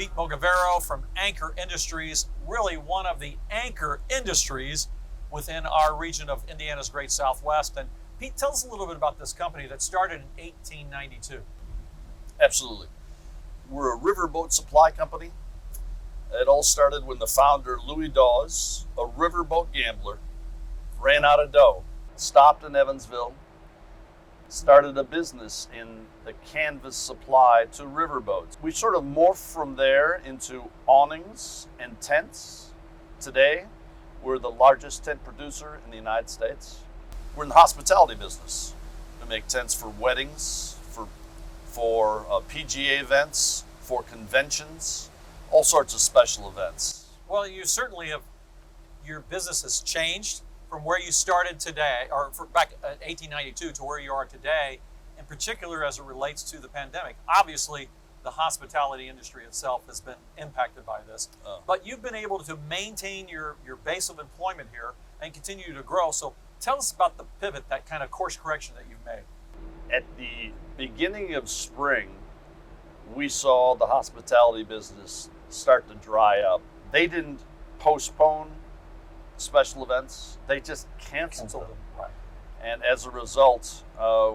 Pete Mogavero from Anchor Industries, really one of the anchor industries within our region of Indiana's Great Southwest. And Pete, tell us a little bit about this company that started in 1892. Absolutely. We're a riverboat supply company. It all started when the founder, Louis Dawes, a riverboat gambler, ran out of dough, stopped in Evansville, started a business in the canvas supply to riverboats. We sort of morphed from there into awnings and tents. Today, we're the largest tent producer in the United States. We're in the hospitality business. We make tents for weddings, for PGA events, for conventions, all sorts of special events. Well, you certainly have, your business has changed from where you started today, or back in 1892 to where you are today, in particular as it relates to the pandemic. Obviously, the hospitality industry itself has been impacted by this, but you've been able to maintain your base of employment here and continue to grow. So tell us about the pivot, that kind of course correction that you've made. At the beginning of spring, we saw the hospitality business start to dry up. They didn't postpone special events, they just canceled them. Right. And as a result,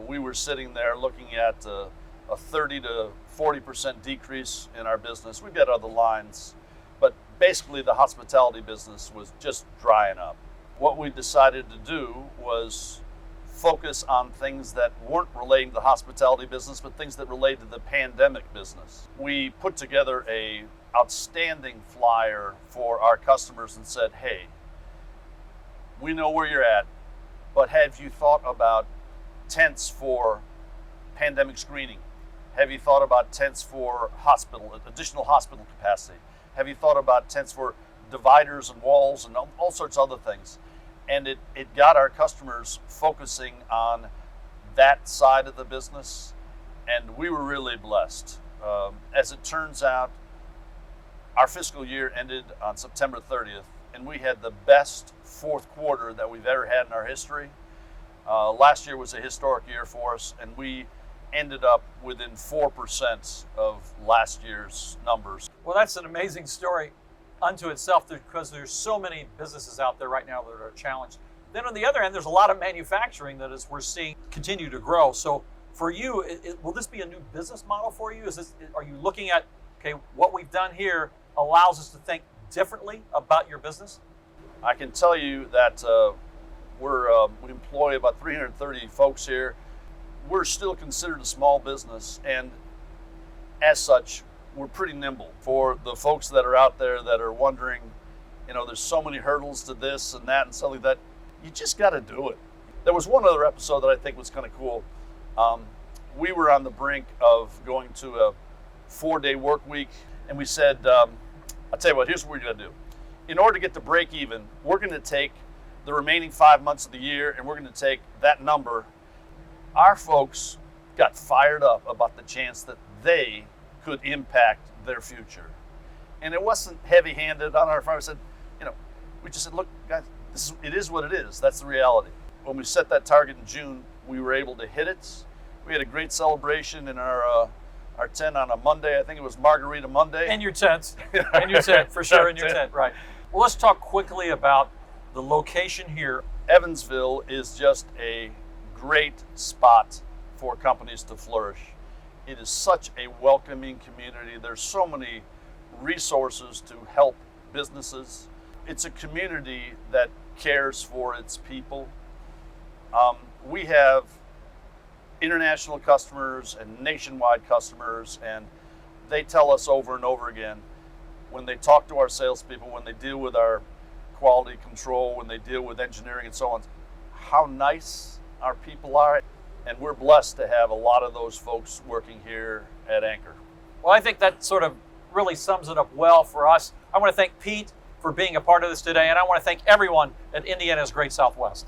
we were sitting there looking at a 30 to 40% decrease in our business. We've got other lines, but basically the hospitality business was just drying up. What we decided to do was focus on things that weren't relating to the hospitality business, but things that related to the pandemic business. We put together a outstanding flyer for our customers and said, hey, we know where you're at, but have you thought about tents for pandemic screening? Have you thought about tents for additional hospital capacity? Have you thought about tents for dividers and walls and all sorts of other things? And it got our customers focusing on that side of the business, and we were really blessed. As it turns out, our fiscal year ended on September 30th, and we had the best fourth quarter that we've ever had in our history. Last year was a historic year for us, and we ended up within 4% of last year's numbers. Well, that's an amazing story unto itself, because there's so many businesses out there right now that are challenged. Then on the other end, there's a lot of manufacturing that is we're seeing continue to grow. So for you, will this be a new business model for you? Are you looking at, okay, what we've done here allows us to think differently about your business? I can tell you that we employ about 330 folks here. We're still considered a small business, and as such, we're pretty nimble. For the folks that are out there that are wondering, there's so many hurdles to this and that and stuff like that, you just got to do it. There was one other episode that I think was kind of cool. We were on the brink of going to a 4-day work week, and we said, I'll tell you what, here's what we're going to do. In order to get to break even, we're going to take the remaining 5 months of the year, and we're going to take that number. Our folks got fired up about the chance that they could impact their future. And it wasn't heavy-handed on our farm. We just said, look, guys, it is what it is. That's the reality. When we set that target in June, we were able to hit it. We had a great celebration in our tent on a Monday. I think it was Margarita Monday. In your tent. In your tent, for sure, in your tent, right. Well, let's talk quickly about the location here. Evansville is just a great spot for companies to flourish. It is such a welcoming community. There's so many resources to help businesses. It's a community that cares for its people. We have international customers and nationwide customers, and they tell us over and over again, when they talk to our salespeople, when they deal with our quality control, when they deal with engineering and so on, how nice our people are. And we're blessed to have a lot of those folks working here at Anchor. Well, I think that sort of really sums it up well for us. I want to thank Pete for being a part of this today, and I want to thank everyone at Indiana's Great Southwest.